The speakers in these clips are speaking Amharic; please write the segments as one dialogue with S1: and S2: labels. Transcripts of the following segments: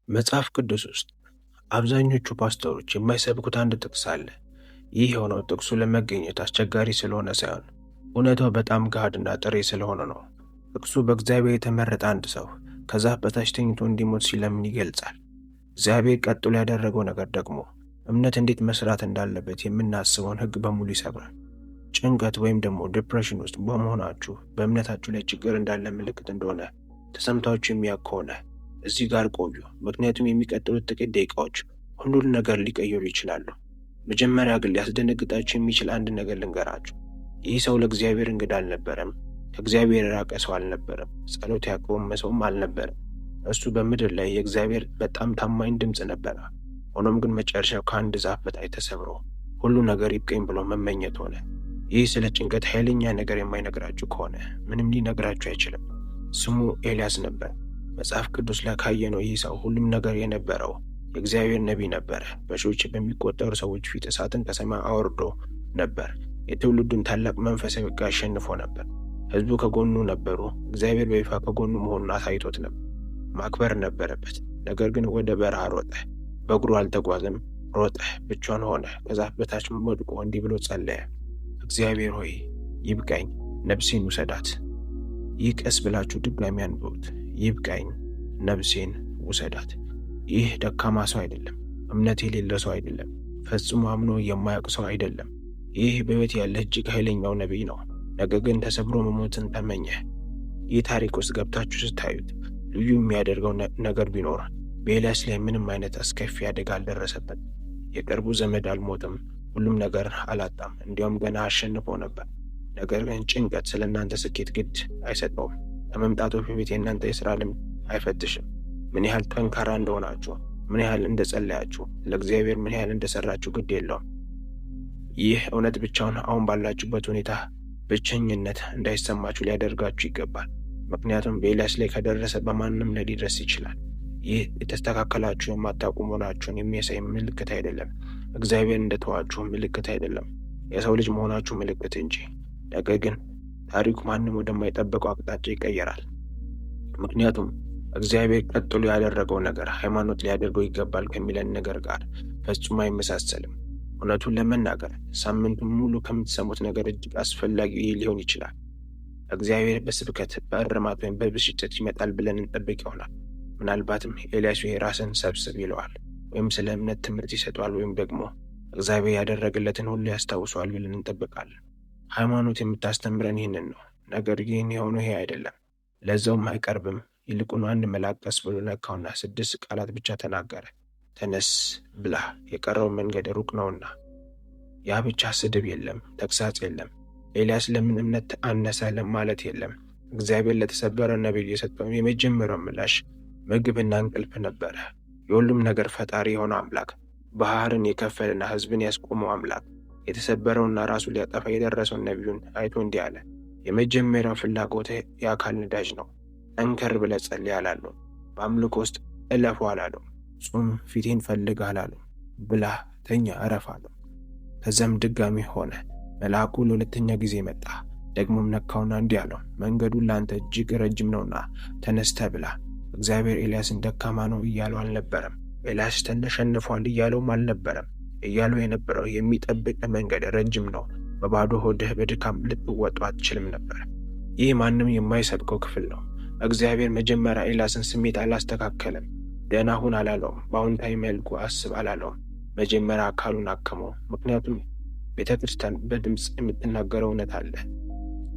S1: መጽሐፍ ቅዱስ ውስጥ አብዛኞቹ ፓስተሮች የማይሰብኩት አንድ ጥቅስ አለ። ይህ የሆነው ጥቅሱ ለመገኘት አስቸጋሪ ስለሆነ ሳይሆን እውነታው በጣም ገሃድና ጥሬ ስለሆነ ነው። ጥቅሱ በእግዚአብሔር የተመረጠ አንድ ሰው ከዛፍ በታች ተኝቶ እንዲሞት ሲለምን ይገልጻል። እግዚአብሔር ቀጥሎ ያደረገው ነገር ደግሞ እምነት እንዴት መስራት እንዳለበት የምናስበውን ሕግ በሙሉ ይሰብራል። ጭንቀት ወይም ደግሞ ዲፕሬሽን ውስጥ በመሆናችሁ በእምነታችሁ ላይ ችግር እንዳለ ምልክት እንደሆነ ተሰምታችሁ የሚያውቅ ከሆነ እዚህ ጋር ቆዩ። ምክንያቱም የሚቀጥሉት ጥቂት ደቂቃዎች ሁሉን ነገር ሊቀይሩ ይችላሉ። መጀመሪያ ግን ሊያስደነግጣችሁ የሚችል አንድ ነገር ልንገራችሁ። ይህ ሰው ለእግዚአብሔር እንግዳ አልነበረም። ከእግዚአብሔር የራቀ ሰው አልነበረም። ጸሎት ያቆመ ሰውም አልነበረም። እሱ በምድር ላይ የእግዚአብሔር በጣም ታማኝ ድምፅ ነበረ። ሆኖም ግን መጨረሻው ከአንድ ዛፍ በታች ተሰብሮ ሁሉ ነገር ይብቀኝ ብሎ መመኘት ሆነ። ይህ ስለ ጭንቀት ኃይለኛ ነገር የማይነግራችሁ ከሆነ ምንም ሊነግራችሁ አይችልም። ስሙ ኤልያስ ነበር። መጽሐፍ ቅዱስ ላይ ካየነው ይህ ሰው ሁሉም ነገር የነበረው የእግዚአብሔር ነቢይ ነበረ። በሺዎች በሚቆጠሩ ሰዎች ፊት እሳትን ከሰማይ አወርዶ ነበር። የትውልዱን ታላቅ መንፈሳዊ ውጊያ አሸንፎ ነበር። ሕዝቡ ከጎኑ ነበሩ። እግዚአብሔር በይፋ ከጎኑ መሆኑን አሳይቶት ነበር። ማክበር ነበረበት። ነገር ግን ወደ በረሃ ሮጠ። በእግሩ አልተጓዘም፣ ሮጠ። ብቻውን ሆነ። ከዛፍ በታች ወድቆ እንዲህ ብሎ ጸለየ። እግዚአብሔር ሆይ ይብቃኝ፣ ነፍሴን ውሰዳት። ይህ ቀስ ብላችሁ ድጋሚ አንብቡት። ይብቃኝ፣ ነፍሴን ውሰዳት። ይህ ደካማ ሰው አይደለም። እምነት የሌለ ሰው አይደለም። ፈጽሞ አምኖ የማያውቅ ሰው አይደለም። ይህ በሕይወት ያለ እጅግ ኃይለኛው ነቢይ ነው። ነገር ግን ተሰብሮ መሞትን ተመኘ። ይህ ታሪክ ውስጥ ገብታችሁ ስታዩት ልዩ የሚያደርገው ነገር ቢኖር በኤልያስ ላይ ምንም አይነት አስከፊ አደጋ አልደረሰበት። የቅርቡ ዘመድ አልሞትም። ሁሉም ነገር አላጣም። እንዲያውም ገና አሸንፎ ነበር። ነገር ግን ጭንቀት ስለ እናንተ ስኬት ግድ አይሰጠውም። ከመምጣቱ በፊት የእናንተ የሥራ ልምድ አይፈትሽም። ምን ያህል ጠንካራ እንደሆናችሁ፣ ምን ያህል እንደጸለያችሁ፣ ለእግዚአብሔር ምን ያህል እንደሰራችሁ ግድ የለውም። ይህ እውነት ብቻውን አሁን ባላችሁበት ሁኔታ ብቸኝነት እንዳይሰማችሁ ሊያደርጋችሁ ይገባል። ምክንያቱም በኤልያስ ላይ ከደረሰ በማንም ላይ ሊደርስ ይችላል። ይህ የተስተካከላችሁ የማታውቁ መሆናችሁን የሚያሳይ ምልክት አይደለም። እግዚአብሔር እንደተዋችሁ ምልክት አይደለም። የሰው ልጅ መሆናችሁ ምልክት እንጂ። ነገር ግን ታሪኩ ማንም ወደማይጠበቀው አቅጣጫ ይቀየራል። ምክንያቱም እግዚአብሔር ቀጥሎ ያደረገው ነገር ሃይማኖት ሊያደርገው ይገባል ከሚለን ነገር ጋር ፈጽሞ አይመሳሰልም። እውነቱን ለመናገር ሳምንቱን ሙሉ ከምትሰሙት ነገር እጅግ አስፈላጊ ሊሆን ይችላል። እግዚአብሔር በስብከት በእርማት ወይም በብስጭት ይመጣል ብለን እንጠብቅ ይሆናል። ምናልባትም ኤልያስ ራስን ሰብስብ ይለዋል፣ ወይም ስለ እምነት ትምህርት ይሰጠዋል፣ ወይም ደግሞ እግዚአብሔር ያደረገለትን ሁሉ ያስታውሰዋል ብለን እንጠብቃለን። ሃይማኖት የምታስተምረን ይህንን ነው። ነገር ግን የሆነው ይሄ አይደለም። ለዛውም አይቀርብም። ይልቁኑ አንድ መልአክ ቀስ ብሎ ነካውና 6 ቃላት ብቻ ተናገረ። ተነስ፣ ብላ፣ የቀረው መንገድ ሩቅ ነውና። ያ ብቻ። ስድብ የለም፣ ተግሳጽ የለም። ኤልያስ ለምን እምነት አነሰ ማለት የለም። እግዚአብሔር ለተሰበረ ነቢይ የሰጠው የመጀመሪያው ምላሽ ምግብና እንቅልፍ ነበረ። የሁሉም ነገር ፈጣሪ የሆነው አምላክ፣ ባህርን የከፈለና ሕዝብን ያስቆመው አምላክ፣ የተሰበረውና ራሱ ሊያጠፋ የደረሰውን ነቢዩን አይቶ እንዲህ አለ። የመጀመሪያው ፍላጎት የአካል ነዳጅ ነው። ጠንከር ብለህ ጸልይ አላለው። በአምልኮ ውስጥ እለፉ አላለው። ጹም፣ ፊቴን ፈልግ አላለው። ብላ፣ ተኛ፣ እረፍ አለው። ከዚያም ድጋሚ ሆነ። መልአኩ ለሁለተኛ ጊዜ መጣ። ደግሞም ነካውና እንዲህ አለው፣ መንገዱን ለአንተ እጅግ ረጅም ነውና ተነስተህ ብላ። እግዚአብሔር ኤልያስን ደካማ ነው እያለው አልነበረም። ኤልያስ ተሸንፏል እያለውም አልነበረም። እያለው የነበረው የሚጠብቅ መንገድ ረጅም ነው። በባዶ ሆድህ በድካም ልትወጣው አትችልም ነበር። ይህ ማንም የማይሰብከው ክፍል ነው። እግዚአብሔር መጀመሪያ ኤልያስን ስሜት አላስተካከለም። ደህና ሁን አላለውም። በአዎንታዊ መልኩ አስብ አላለውም። መጀመሪያ አካሉን አከመው። ምክንያቱም ቤተ ክርስቲያን በድምፅ የምትናገረው እውነት አለ።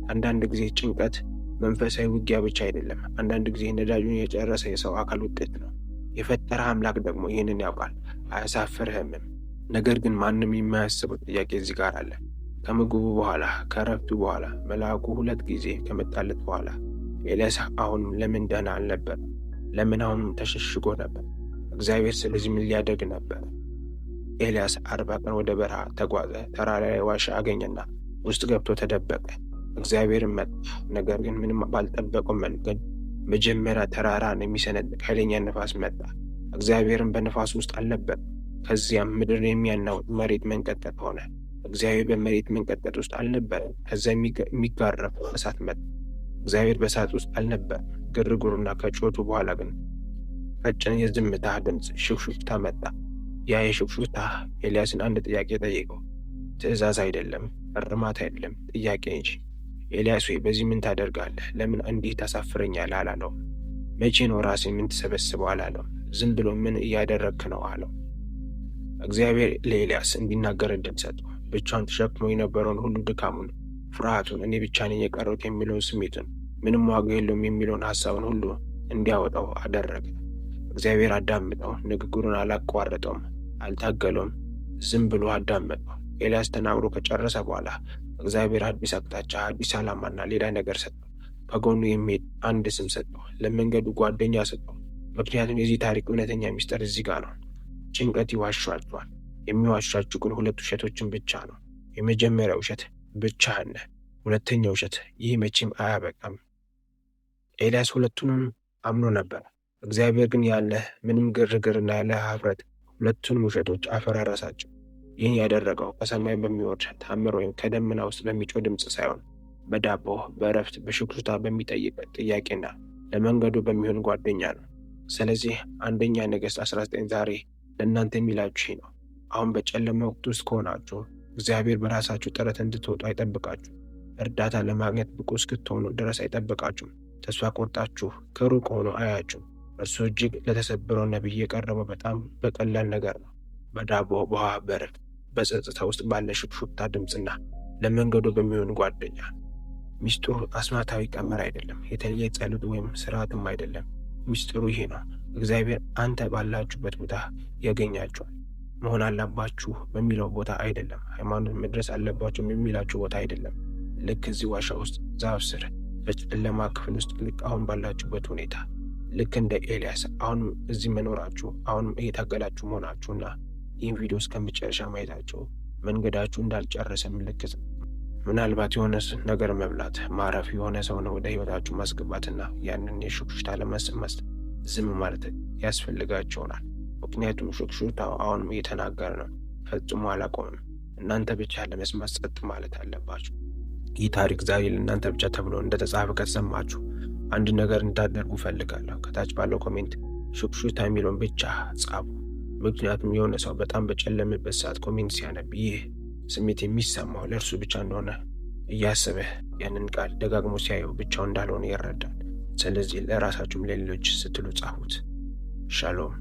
S1: አንዳንድ ጊዜ ጭንቀት መንፈሳዊ ውጊያ ብቻ አይደለም። አንዳንድ ጊዜ ነዳጁን የጨረሰ የሰው አካል ውጤት ነው። የፈጠረ አምላክ ደግሞ ይህንን ያውቃል፣ አያሳፍርህምም። ነገር ግን ማንም የማያስበው ጥያቄ እዚህ ጋር አለ። ከምግቡ በኋላ ከረፍቱ በኋላ መልአኩ 2 ጊዜ ከመጣለት በኋላ ኤልያስ አሁንም ለምን ደህና አልነበር? ለምን አሁንም ተሸሽጎ ነበር? እግዚአብሔር ስለዚህ ምን ሊያደርግ ነበር? ኤልያስ 40 ቀን ወደ በረሃ ተጓዘ። ተራራ ላይ ዋሻ አገኘና ውስጥ ገብቶ ተደበቀ። እግዚአብሔርን መጣ። ነገር ግን ምንም ባልጠበቀው መንገድ መጀመሪያ ተራራን የሚሰነጥቅ ኃይለኛ ነፋስ መጣ። እግዚአብሔርን በነፋስ ውስጥ አልነበር። ከዚያም ምድር የሚያናውጥ መሬት መንቀጥቀጥ ሆነ። እግዚአብሔር በመሬት መንቀጥቀጥ ውስጥ አልነበረም። ከዚያ የሚጋረፍ እሳት መጣ። እግዚአብሔር በእሳት ውስጥ አልነበረም። ግርግሩና ከጩኸቱ በኋላ ግን ቀጭን የዝምታ ድምፅ ሹክሹክታ መጣ። ያ የሹክሹክታ ኤልያስን አንድ ጥያቄ ጠየቀው። ትዕዛዝ አይደለም፣ እርማት አይደለም፣ ጥያቄ እንጂ። ኤልያስ ሆይ በዚህ ምን ታደርጋለህ? ለምን እንዲህ ታሳፍረኛለህ አላለው። መቼ ነው ራስን ምን ትሰበስበው አላለው። ዝም ብሎ ምን እያደረግክ ነው አለው። እግዚአብሔር ለኤልያስ እንዲናገር ዕድል ሰጠው። ብቻውን ተሸክሞ የነበረውን ሁሉ ድካሙን፣ ፍርሃቱን፣ እኔ ብቻ ነኝ የቀረሁት የሚለውን ስሜቱን፣ ምንም ዋጋ የለውም የሚለውን ሐሳቡን ሁሉ እንዲያወጣው አደረገ። እግዚአብሔር አዳምጠው። ንግግሩን አላቋረጠውም፣ አልታገለውም። ዝም ብሎ አዳመጠው። ኤልያስ ተናግሮ ከጨረሰ በኋላ እግዚአብሔር አዲስ አቅጣጫ፣ አዲስ ዓላማና ሌላ ነገር ሰጠው። ከጎኑ የሚሄድ አንድ ስም ሰጠው። ለመንገዱ ጓደኛ ሰጠው። ምክንያቱም የዚህ ታሪክ እውነተኛ ሚስጥር እዚህ ጋር ነው። ጭንቀት ይዋሻችኋል። የሚዋሻችሁ ግን ሁለት ውሸቶችን ብቻ ነው። የመጀመሪያው ውሸት ብቻህን ነህ። ሁለተኛው ውሸት ይህ መቼም አያበቃም። ኤልያስ ሁለቱንም አምኖ ነበር። እግዚአብሔር ግን ያለ ምንም ግርግርና ያለ ሀፍረት ሁለቱንም ውሸቶች አፈራረሳቸው። ይህን ያደረገው ከሰማይ በሚወርድ ታምር ወይም ከደመና ውስጥ በሚጮህ ድምፅ ሳይሆን በዳቦ፣ በእረፍት፣ በሽኩርታ በሚጠይቅ ጥያቄና ለመንገዱ በሚሆን ጓደኛ ነው። ስለዚህ አንደኛ ነገሥት 19 ዛሬ ለእናንተ የሚላችሁ ይህ ነው። አሁን በጨለማ ወቅት ውስጥ ከሆናችሁ እግዚአብሔር በራሳችሁ ጥረት እንድትወጡ አይጠብቃችሁ። እርዳታ ለማግኘት ብቁ እስክትሆኑ ድረስ አይጠብቃችሁም። ተስፋ ቆርጣችሁ ከሩቅ ሆኖ አያችሁም። እርሱ እጅግ ለተሰበረው ነቢይ የቀረበው በጣም በቀላል ነገር ነው። በዳቦ፣ በውሃ፣ በእረፍት፣ በጸጥታ ውስጥ ባለ ሹክሹክታ ድምፅና ለመንገዱ በሚሆን ጓደኛ። ሚስጥሩ አስማታዊ ቀመር አይደለም። የተለየ ጸሎት ወይም ስርዓትም አይደለም። ሚስጥሩ ይሄ ነው። እግዚአብሔር አንተ ባላችሁበት ቦታ ያገኛችኋል። መሆን አለባችሁ በሚለው ቦታ አይደለም። ሃይማኖት መድረስ አለባችሁ የሚላችሁ ቦታ አይደለም። ልክ እዚህ ዋሻ ውስጥ፣ ዛፍ ስር፣ በጨለማ ክፍል ውስጥ፣ ልክ አሁን ባላችሁበት ሁኔታ፣ ልክ እንደ ኤልያስ አሁንም እዚህ መኖራችሁ፣ አሁንም እየታገላችሁ መሆናችሁና ይህን ቪዲዮ እስከመጨረሻ ማየታችሁ መንገዳችሁ እንዳልጨረሰ ምልክት ነው። ምናልባት የሆነ ነገር መብላት፣ ማረፍ፣ የሆነ ሰውን ወደ ህይወታችሁ ማስገባትና ያንን የሹክሹክታ ለመስማት ዝም ማለት ያስፈልጋችኋል። ምክንያቱም ሹክሹክታው አሁንም እየተናገረ ነው፣ ፈጽሞ አላቆምም። እናንተ ብቻ ለመስማት ጸጥ ማለት አለባችሁ። ይህ ታሪክ ዛሬ ለእናንተ ብቻ ተብሎ እንደተጻፈ ከተሰማችሁ አንድ ነገር እንድታደርጉ እፈልጋለሁ። ከታች ባለው ኮሜንት ሹክሹክታ የሚለውን ብቻ ጻፉ። ምክንያቱም የሆነ ሰው በጣም በጨለመበት ሰዓት ኮሜንት ሲያነብ ይህ ስሜት የሚሰማው ለእርሱ ብቻ እንደሆነ እያሰበ ያንን ቃል ደጋግሞ ሲያየው ብቻው እንዳልሆነ ይረዳል። ስለዚህ ለራሳችሁም ለሌሎች ስትሉ ጻፉት። ሻሎም።